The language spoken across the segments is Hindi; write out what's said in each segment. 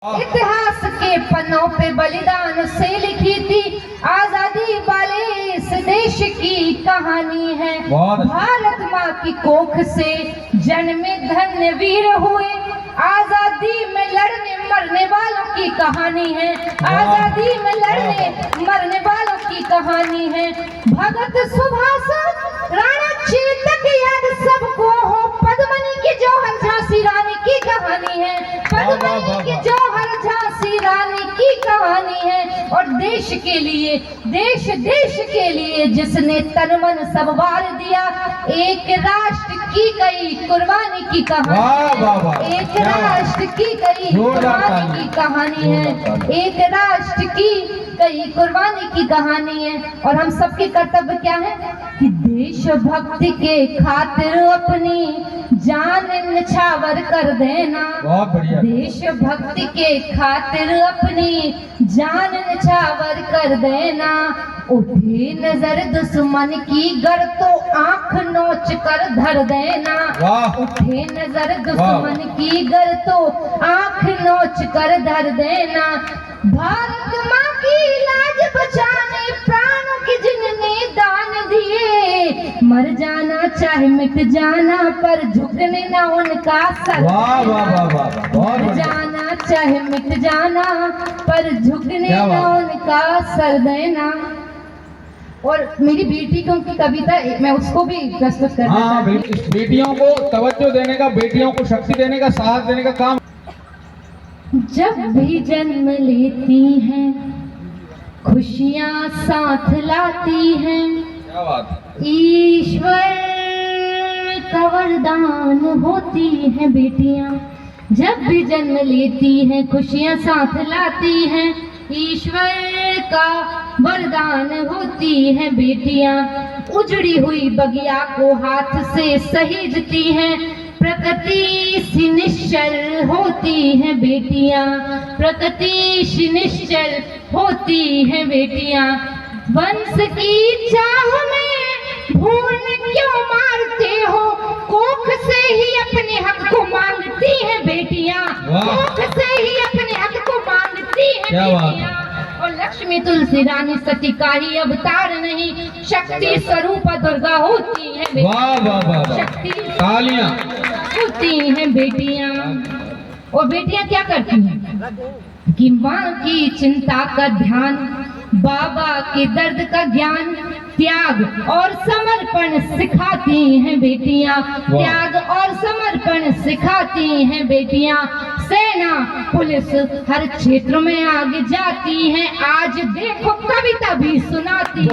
इतिहास के पन्नों पे बलिदान से लिखी थी आजादी वाले इस देश की कहानी है। भारत माँ की कोख से जन्मे धन्य वीर हुए, आजादी में लड़ने मरने वालों की कहानी है। आजादी में लड़ने मरने वालों की कहानी है। भगत सुभाष राणा चेतक याद सबको हो, पद्मनी की जौहर झांसी रानी की कहानी है। पद्मनी की जौहर झांसी रानी की कहानी है। और देश के लिए, देश के लिए जिसने तन मन सब वार दिया, एक राष्ट्र की कई कुर्बानी की कहानी, एक राष्ट्र की कई कुर्बानी की कहानी है। एक राष्ट्र की कई कुर्बानी की कहानी है। और हम सबके कर्तव्य क्या है कि देशभक्ति के खातिर अपनी जान निछावर कर देना। देशभक्ति के खातिर अपनी जान निछावर कर देना। उठे नजर दुश्मन की गर तो आंख नोच कर धर देना। उठे नजर दुश्मन की गर तो आंख नोच कर धर देना। भारत माँ की लाज बचाने प्राणों की जिनने दान दिए, मर जाना चाहे मिट जाना पर झुकने ना उनका सर। मर जाना चाहे मिट जाना पर झुकने ना उनका सर देना। और मेरी बेटी को उनकी कविता मैं उसको भी प्रस्तुत करना चाहती हूँ। बेटियों को तवज्जो देने का, बेटियों को शक्ति देने का, साहस देने का काम। जब भी जन्म लेती हैं खुशियाँ साथ लाती हैं, क्या बात। ईश्वर का वरदान होती हैं बेटियाँ। जब भी जन्म लेती हैं खुशियाँ साथ लाती हैं, ईश्वर का वरदान होती हैं बेटियाँ। उजड़ी हुई बगिया को हाथ से सहेजती हैं, प्रकृति से निश्चल होती हैं बेटियाँ। प्रकृति से निश्चल होती हैं बेटियाँ। वंश की चाह में भूल क्यों मारते हो, कोख से ही अपने हक को मांगती हैं बेटियाँ। कोख से ही अपने हक को मांगती हैं बेटियाँ। और लक्ष्मी तुलसी रानी सती का ही अवतार नहीं, शक्ति स्वरूप दुर्गा होती है बेटियाँ। शक्ति तालियां होती हैं बेटियाँ। और बेटियाँ क्या करती हैं कि माँ की चिंता का ध्यान, बाबा के दर्द का ज्ञान, त्याग और समर्पण सिखाती हैं बेटियाँ। त्याग और समर्पण सिखाती हैं बेटियाँ। सेना पुलिस हर क्षेत्र में आगे जाती हैं। आज देखो कविता भी सुनाती हैं।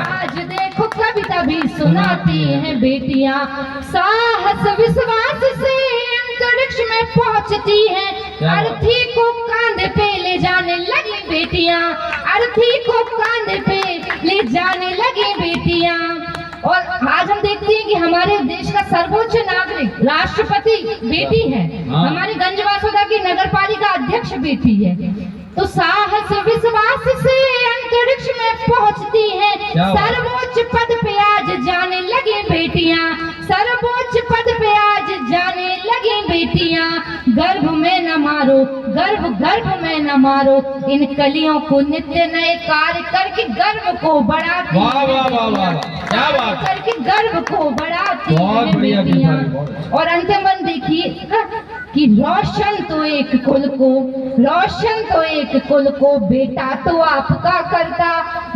आज देखो कविता भी सुनाती हैं बेटियाँ। साहस विश्वास से अंतरिक्ष में पहुँचती हैं। अर्थी को कांधे पे ले जाने लगी बेटियाँ। अर्थी को कांधे पे ले जाने लगी बेटियाँ। और आज हम देखते हैं कि हमारे देश का सर्वोच्च नागरिक राष्ट्रपति बेटी है। हमारी गंजवासुदा की नगर पालिका अध्यक्ष बेटी है। तो साहस विश्वास से अंतरिक्ष में पहुंचती है। सर्वोच्च पद पे आज जाने लगी बेटियां। सर्वोच्च पद पे आज जाने लगी बेटियां। गर्भ में न मारो, गर्भ में न मारो, इन कलियों को नित्य नए कार्य करके गर्भ को बढ़ाती करके गर्भ को बढ़ाती है बेटियां। और अंतिम देखिए कि रोशन तो एक कुल को बेटा तो आपका करता,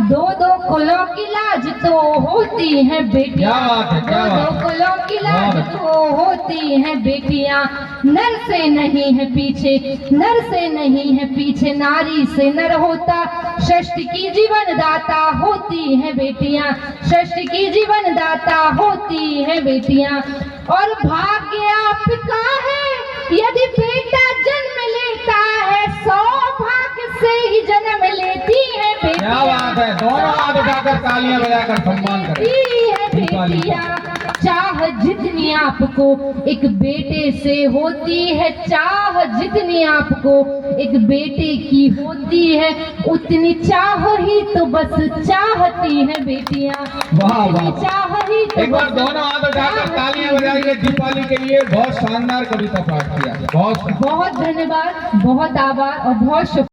दो कुलों की लाज तो होती है बेटियां। दो कुलों की लाज तो होती है बेटियां। नर से नहीं है पीछे, नर से नहीं है पीछे, नारी से नर होता। षष्ठ की जीवन दाता होती है बेटियां। षष्ठ की जीवन दाता होती है बेटियां। और भाग्य आपका है यदि बेटा जन्म लेता है, सौभाग्य से ही जन्म लेती है बेटियां। क्या बात है। दोनों हाथ उठाकर तालियां बजाकर सम्मान करती है बेटियां। चाह जितनी आपको एक बेटे से होती है, चाह जितनी आपको एक बेटे की होती है, उतनी चाह ही तो बस चाहती हैं बेटियां। वाह वाह, उतनी चाह ही तो एक बार बस दोनों हाथ उठाकर तालियां बजाइए दीपाली के लिए। बहुत शानदार कविता पाठ किया, बहुत बहुत धन्यवाद, बहुत आभार और बहुत शुक्रिया।